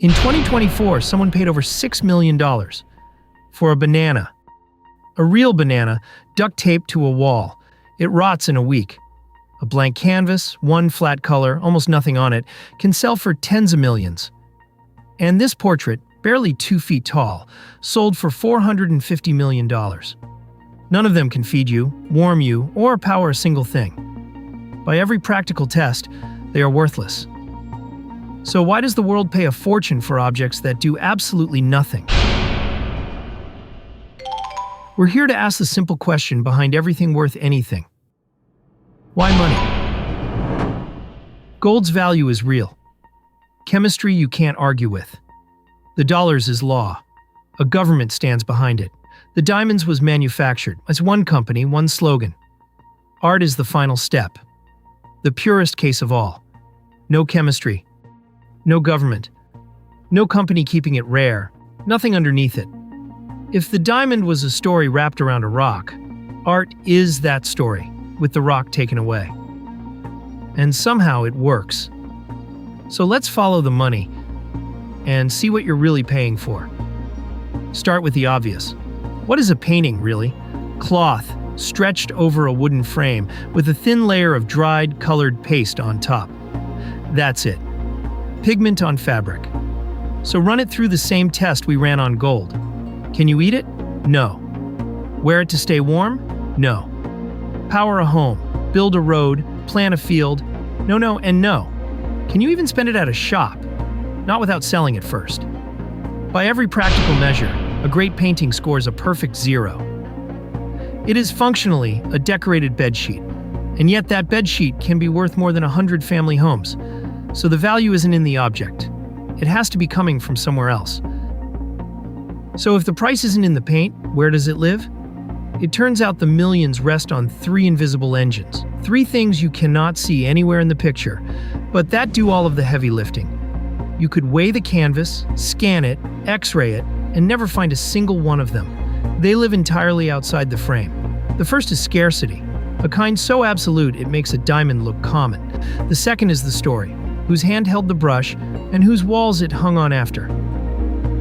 In 2024, someone paid over $6 million for a banana. A real banana, duct taped to a wall. It rots in a week. A blank canvas, one flat color, almost nothing on it, can sell for tens of millions. And this portrait, barely 2 feet tall, sold for $450 million. None of them can feed you, warm you, or power a single thing. By every practical test, they are worthless. So why does the world pay a fortune for objects that do absolutely nothing? We're here to ask the simple question behind everything worth anything. Why money? Gold's value is real. Chemistry you can't argue with. The dollar's is law. A government stands behind it. The diamonds was manufactured. It's one company, one slogan. Art is the final step. The purest case of all. No chemistry. No government. No company keeping it rare. Nothing underneath it. If the diamond was a story wrapped around a rock, art is that story, with the rock taken away. And somehow it works. So let's follow the money and see what you're really paying for. Start with the obvious. What is a painting, really? Cloth, stretched over a wooden frame, with a thin layer of dried, colored paste on top. That's it. Pigment on fabric. So run it through the same test we ran on gold. Can you eat it? No. Wear it to stay warm? No. Power a home, build a road, plant a field? No, and no. Can you even spend it at a shop? Not without selling it first. By every practical measure, a great painting scores a perfect 0. It is functionally a decorated bedsheet, and yet that bedsheet can be worth more than 100 family homes. So the value isn't in the object. It has to be coming from somewhere else. So if the price isn't in the paint, where does it live? It turns out the millions rest on 3 invisible engines. 3 things you cannot see anywhere in the picture, but that do all of the heavy lifting. You could weigh the canvas, scan it, X-ray it, and never find a single one of them. They live entirely outside the frame. The first is scarcity, a kind so absolute it makes a diamond look common. The second is the story, whose hand held the brush and whose walls it hung on after.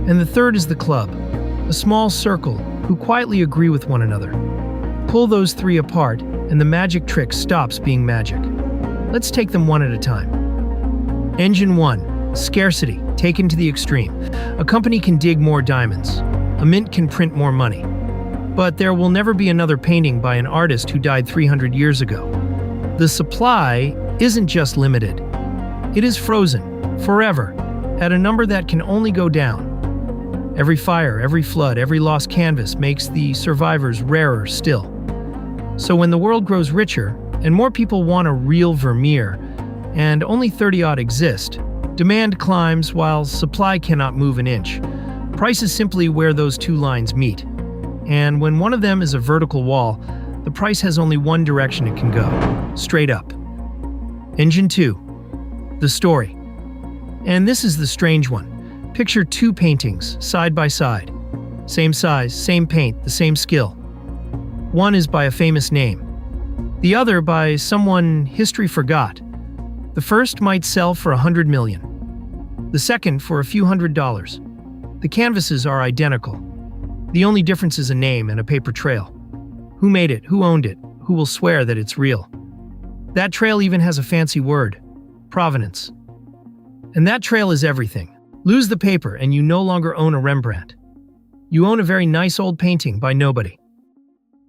And the third is the club, a small circle who quietly agree with one another. Pull those 3 apart, and the magic trick stops being magic. Let's take them one at a time. Engine 1, scarcity, taken to the extreme. A company can dig more diamonds. A mint can print more money. But there will never be another painting by an artist who died 300 years ago. The supply isn't just limited. It is frozen, forever, at a number that can only go down. Every fire, every flood, every lost canvas makes the survivors rarer still. So when the world grows richer, and more people want a real Vermeer, and only 30-odd exist, demand climbs while supply cannot move an inch. Price is simply where those 2 lines meet. And when one of them is a vertical wall, the price has only one direction it can go, straight up. Engine 2, the story. And this is the strange one. Picture 2 paintings, side by side. Same size, same paint, the same skill. One is by a famous name. The other by someone history forgot. The first might sell for $100 million. The second for a few $100s. The canvases are identical. The only difference is a name and a paper trail. Who made it? Who owned it? Who will swear that it's real? That trail even has a fancy word. Provenance. And that trail is everything. Lose the paper and you no longer own a Rembrandt. You own a very nice old painting by nobody.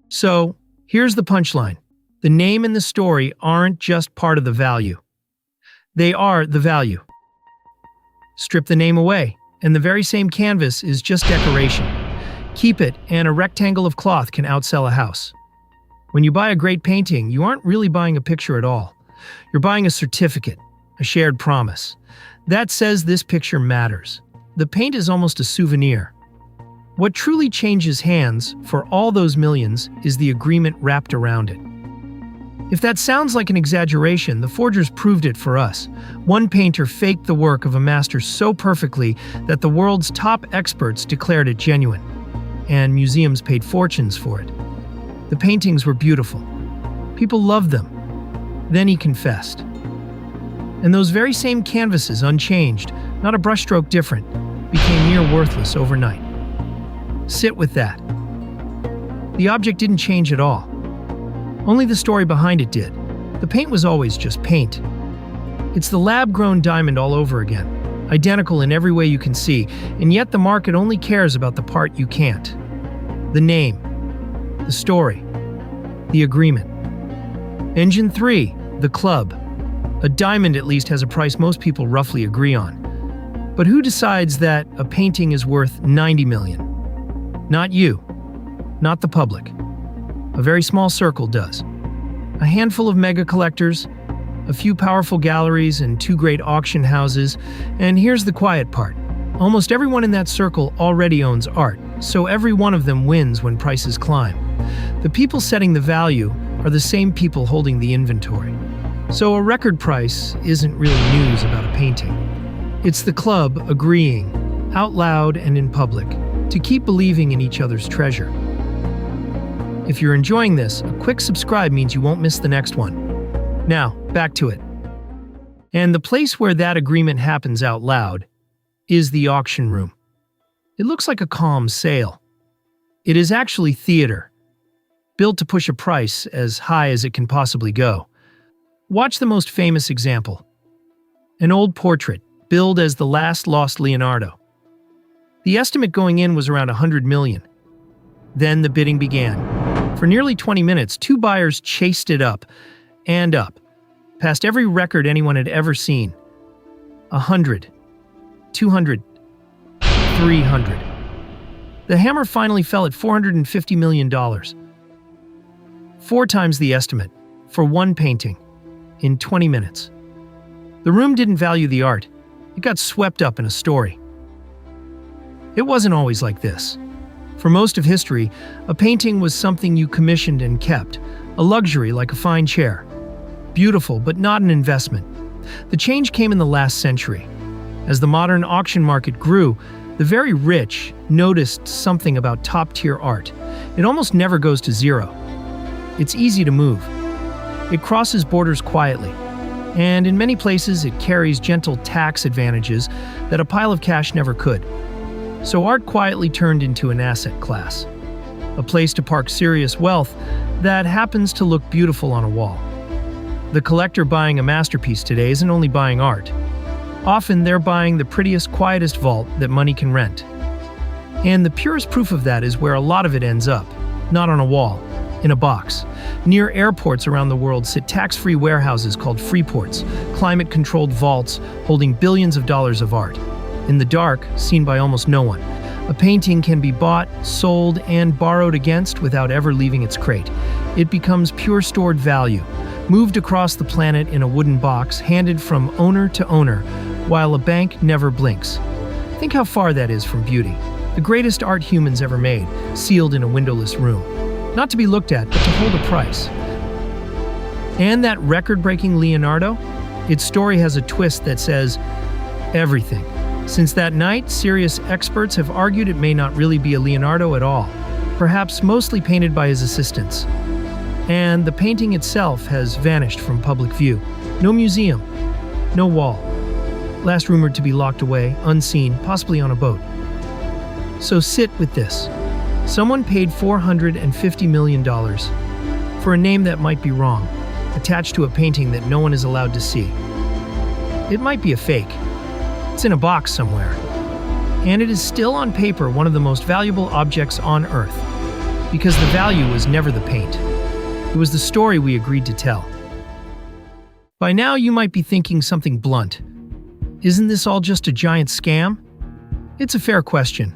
So, here's the punchline. The name and the story aren't just part of the value. They are the value. Strip the name away, and the very same canvas is just decoration. Keep it, and a rectangle of cloth can outsell a house. When you buy a great painting, you aren't really buying a picture at all. You're buying a certificate, a shared promise. That says this picture matters. The paint is almost a souvenir. What truly changes hands for all those millions is the agreement wrapped around it. If that sounds like an exaggeration, the forgers proved it for us. One painter faked the work of a master so perfectly that the world's top experts declared it genuine, and museums paid fortunes for it. The paintings were beautiful. People loved them. Then he confessed. And those very same canvases, unchanged, not a brushstroke different, became near worthless overnight. Sit with that. The object didn't change at all. Only the story behind it did. The paint was always just paint. It's the lab-grown diamond all over again, identical in every way you can see, and yet the market only cares about the part you can't. The name, the story, the agreement. Engine 3, the club. A diamond at least has a price most people roughly agree on. But who decides that a painting is worth 90 million? Not you. Not the public. A very small circle does. A handful of mega collectors, a few powerful galleries and 2 great auction houses, and here's the quiet part. Almost everyone in that circle already owns art, so every one of them wins when prices climb. The people setting the value are the same people holding the inventory. So a record price isn't really news about a painting. It's the club agreeing, out loud and in public, to keep believing in each other's treasure. If you're enjoying this, a quick subscribe means you won't miss the next one. Now, back to it. And the place where that agreement happens out loud is the auction room. It looks like a calm sale. It is actually theater, built to push a price as high as it can possibly go. Watch the most famous example. An old portrait, billed as the last lost Leonardo. The estimate going in was around 100 million. Then the bidding began. For nearly 20 minutes, 2 buyers chased it up and up, past every record anyone had ever seen. 100, 200, 300. The hammer finally fell at $450 million. 4 times the estimate, for one painting, in 20 minutes. The room didn't value the art. It got swept up in a story. It wasn't always like this. For most of history, a painting was something you commissioned and kept, a luxury like a fine chair. Beautiful, but not an investment. The change came in the last century. As the modern auction market grew, the very rich noticed something about top-tier art. It almost never goes to zero. It's easy to move. It crosses borders quietly. And in many places, it carries gentle tax advantages that a pile of cash never could. So art quietly turned into an asset class, a place to park serious wealth that happens to look beautiful on a wall. The collector buying a masterpiece today isn't only buying art. Often they're buying the prettiest, quietest vault that money can rent. And the purest proof of that is where a lot of it ends up, not on a wall, in a box. Near airports around the world sit tax-free warehouses called Freeports, climate-controlled vaults holding billions of dollars of art. In the dark, seen by almost no one, a painting can be bought, sold, and borrowed against without ever leaving its crate. It becomes pure stored value, moved across the planet in a wooden box, handed from owner to owner, while a bank never blinks. Think how far that is from beauty. The greatest art humans ever made, sealed in a windowless room. Not to be looked at, but to hold a price. And that record-breaking Leonardo? Its story has a twist that says everything. Since that night, serious experts have argued it may not really be a Leonardo at all, perhaps mostly painted by his assistants. And the painting itself has vanished from public view. No museum, no wall. Last rumored to be locked away, unseen, possibly on a boat. So sit with this. Someone paid $450 million for a name that might be wrong, attached to a painting that no one is allowed to see. It might be a fake. It's in a box somewhere. And it is still on paper one of the most valuable objects on Earth, because the value was never the paint. It was the story we agreed to tell. By now you might be thinking something blunt. Isn't this all just a giant scam? It's a fair question,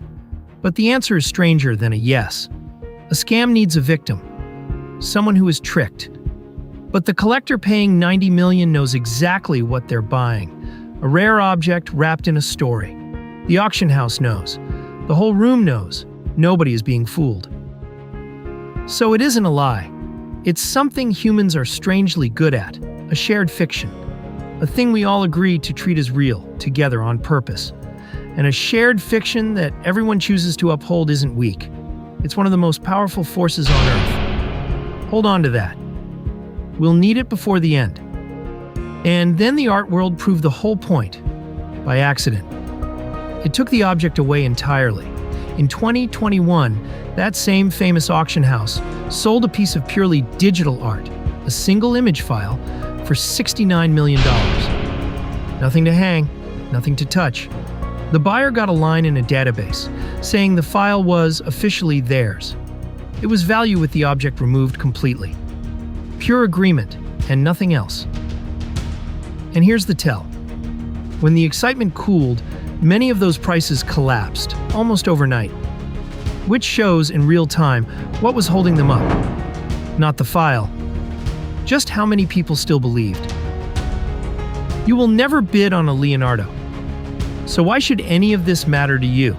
but the answer is stranger than a yes. A scam needs a victim, someone who is tricked. But the collector paying $90 million knows exactly what they're buying. A rare object wrapped in a story. The auction house knows. The whole room knows. Nobody is being fooled. So it isn't a lie. It's something humans are strangely good at, a shared fiction. A thing we all agree to treat as real, together on purpose. And a shared fiction that everyone chooses to uphold isn't weak. It's one of the most powerful forces on Earth. Hold on to that. We'll need it before the end. And then the art world proved the whole point. by accident. It took the object away entirely. In 2021, that same famous auction house sold a piece of purely digital art, a single image file, for $69 million. Nothing to hang, nothing to touch. The buyer got a line in a database saying the file was officially theirs. It was value with the object removed completely. Pure agreement and nothing else. And here's the tell. When the excitement cooled, many of those prices collapsed, almost overnight. Which shows in real time what was holding them up. Not the file. Just how many people still believed. You will never bid on a Leonardo. So why should any of this matter to you?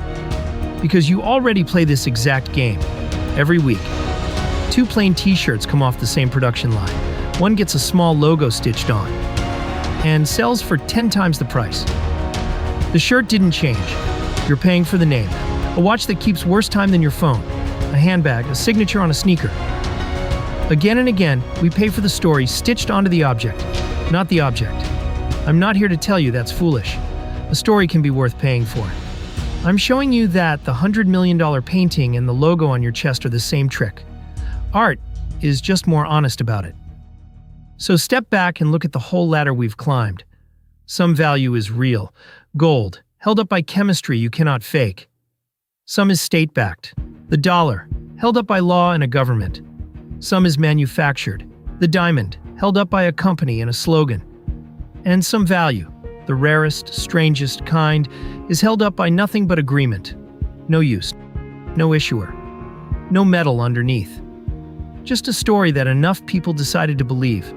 Because you already play this exact game. Every week. 2 plain t-shirts come off the same production line. One gets a small logo stitched on and sells for 10 times the price. The shirt didn't change. You're paying for the name. A watch that keeps worse time than your phone. A handbag, a signature on a sneaker. Again and again, we pay for the story stitched onto the object, not the object. I'm not here to tell you that's foolish. A story can be worth paying for. I'm showing you that the $100 million painting and the logo on your chest are the same trick. Art is just more honest about it. So step back and look at the whole ladder we've climbed. Some value is real, gold, held up by chemistry you cannot fake. Some is state-backed, the dollar, held up by law and a government. Some is manufactured, the diamond, held up by a company and a slogan. And some value, the rarest, strangest kind, is held up by nothing but agreement. No use, no issuer, no metal underneath. Just a story that enough people decided to believe,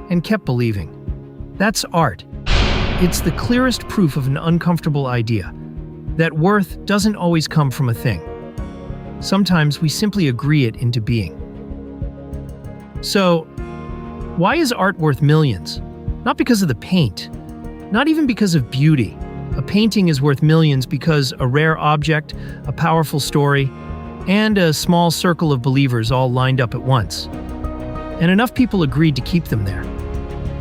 and kept believing. That's art. It's the clearest proof of an uncomfortable idea, that worth doesn't always come from a thing. Sometimes we simply agree it into being. So, why is art worth millions? Not because of the paint, not even because of beauty. A painting is worth millions because a rare object, a powerful story, and a small circle of believers all lined up at once. And enough people agreed to keep them there.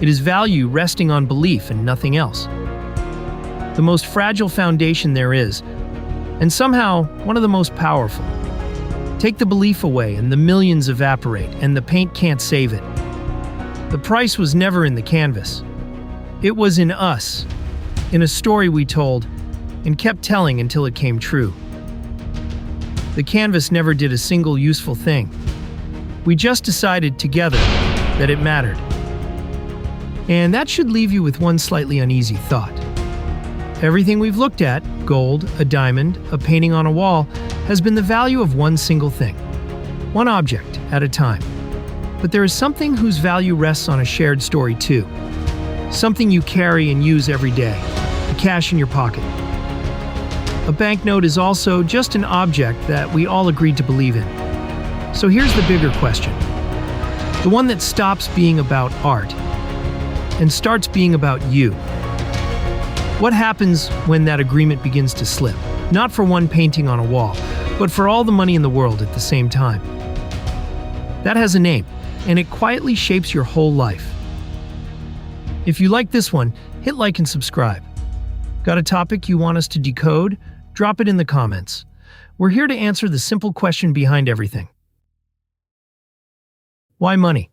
It is value resting on belief and nothing else. The most fragile foundation there is, and somehow one of the most powerful. Take the belief away and the millions evaporate, and the paint can't save it. The price was never in the canvas. It was in us, in a story we told, and kept telling until it came true. The canvas never did a single useful thing. We just decided together that it mattered. And that should leave you with one slightly uneasy thought. Everything we've looked at, gold, a diamond, a painting on a wall, has been the value of one single thing. One object at a time. But there is something whose value rests on a shared story too. Something you carry and use every day. The cash in your pocket. A banknote is also just an object that we all agreed to believe in. So here's the bigger question. The one that stops being about art and starts being about you. What happens when that agreement begins to slip? Not for one painting on a wall, but for all the money in the world at the same time. That has a name, and it quietly shapes your whole life. If you like this one, hit like and subscribe. Got a topic you want us to decode? Drop it in the comments. We're here to answer the simple question behind everything. Why money?